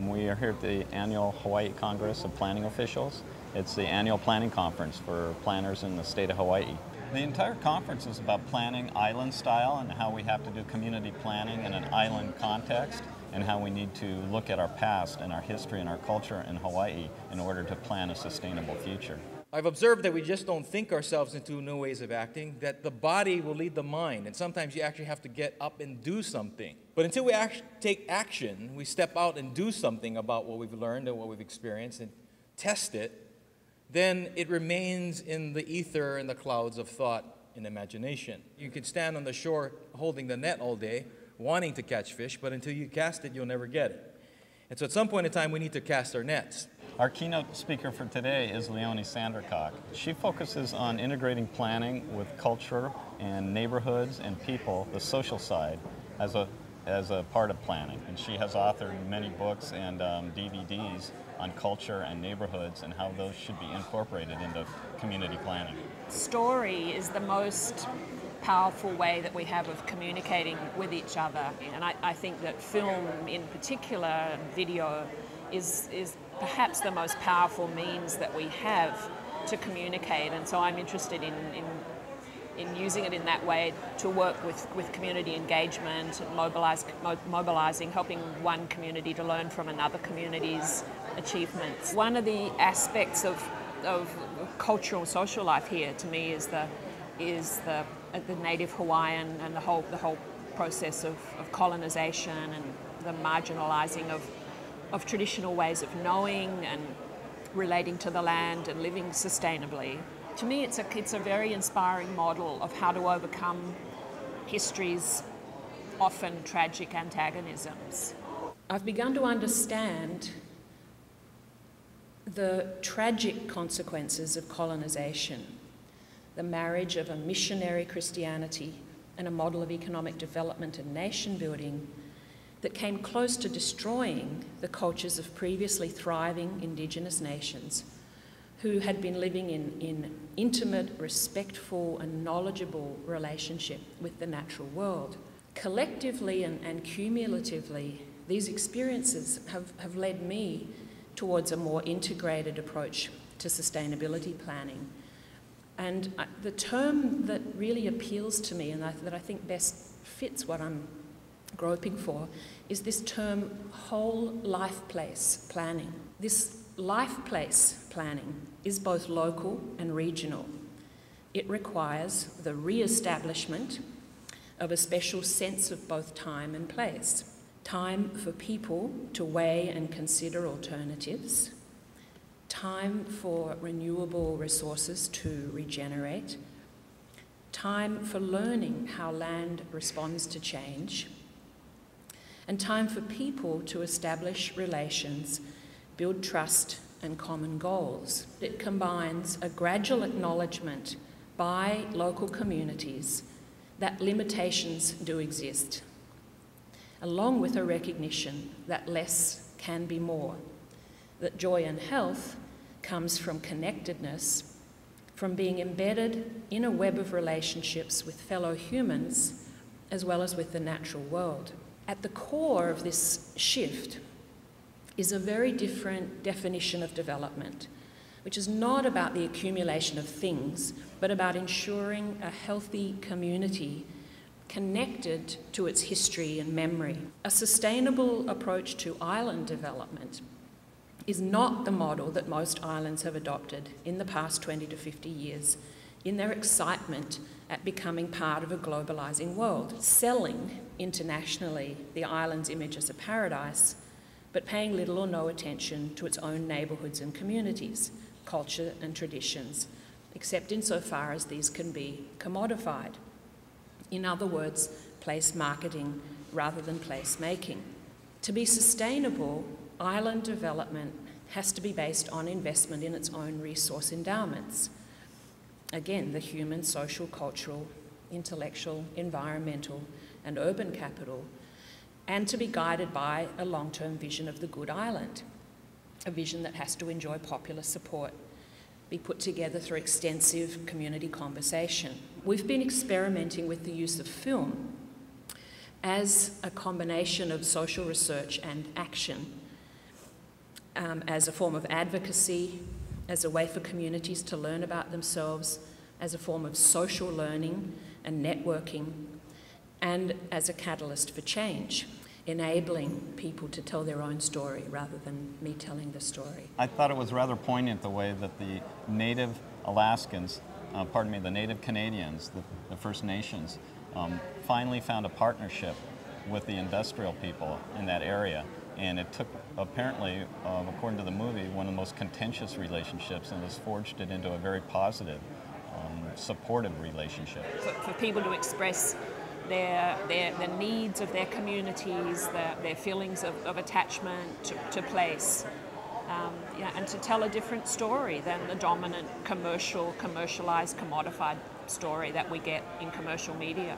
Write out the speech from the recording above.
We are here at the annual Hawaii Congress of Planning Officials. It's the annual planning conference for planners in the state of Hawaii. The entire conference is about planning island style and how we have to do community planning in an island context and how we need to look at our past and our history and our culture in Hawaii in order to plan a sustainable future. I've observed that we just don't think ourselves into new ways of acting, that the body will lead the mind, and sometimes you actually have to get up and do something. But until we take action, we step out and do something about what we've learned and what we've experienced and test it, then it remains in the ether and the clouds of thought and imagination. You can stand on the shore holding the net all day, wanting to catch fish, but until you cast it, you'll never get it. And so at some point in time, we need to cast our nets. Our keynote speaker for today is Leona Sandercock. She focuses on integrating planning with culture and neighborhoods and people, the social side, as a part of planning. And she has authored many books and DVDs on culture and neighborhoods and how those should be incorporated into community planning. Story is the most powerful way that we have of communicating with each other. And I think that film in particular, video, is perhaps the most powerful means that we have to communicate. And so I'm interested in using it in that way to work with community engagement, mobilizing, helping one community to learn from another community's achievements. One of the aspects of cultural and social life here to me is the native Hawaiian and the whole process of colonization and the marginalizing of traditional ways of knowing and relating to the land and living sustainably. To me, it's a very inspiring model of how to overcome history's often tragic antagonisms. I've begun to understand the tragic consequences of colonization, the marriage of a missionary Christianity and a model of economic development and nation building that came close to destroying the cultures of previously thriving Indigenous nations who had been living in intimate, respectful and knowledgeable relationship with the natural world. Collectively and cumulatively, these experiences have led me towards a more integrated approach to sustainability planning. And the term that really appeals to me and that I think best fits what I'm groping for is this term whole life place planning. This life place planning is both local and regional. It requires the re-establishment of a special sense of both time and place. Time for people to weigh and consider alternatives, time for renewable resources to regenerate, time for learning how land responds to change, and time for people to establish relations, build trust and common goals. It combines a gradual acknowledgement by local communities that limitations do exist, along with a recognition that less can be more, that joy and health comes from connectedness, from being embedded in a web of relationships with fellow humans, as well as with the natural world. At the core of this shift is a very different definition of development, which is not about the accumulation of things, but about ensuring a healthy community connected to its history and memory. A sustainable approach to island development is not the model that most islands have adopted in the past 20 to 50 years in their excitement at becoming part of a globalizing world, selling internationally the island's image as a paradise, but paying little or no attention to its own neighbourhoods and communities, culture and traditions, except insofar as these can be commodified. In other words, place marketing rather than place making. To be sustainable, island development has to be based on investment in its own resource endowments. Again, the human, social, cultural, intellectual, environmental, and urban capital, and to be guided by a long-term vision of the good island, a vision that has to enjoy popular support, be put together through extensive community conversation. We've been experimenting with the use of film as a combination of social research and action as a form of advocacy, as a way for communities to learn about themselves, as a form of social learning and networking, and as a catalyst for change, enabling people to tell their own story rather than me telling the story. I thought it was rather poignant the way that the native Alaskans, the native Canadians, the First Nations, finally found a partnership with the industrial people in that area. And it took, apparently, according to the movie, one of the most contentious relationships and has forged it into a very positive, supportive relationship. For people to express the needs of their communities, their feelings of attachment to place, and to tell a different story than the dominant commercialized, commodified story that we get in commercial media.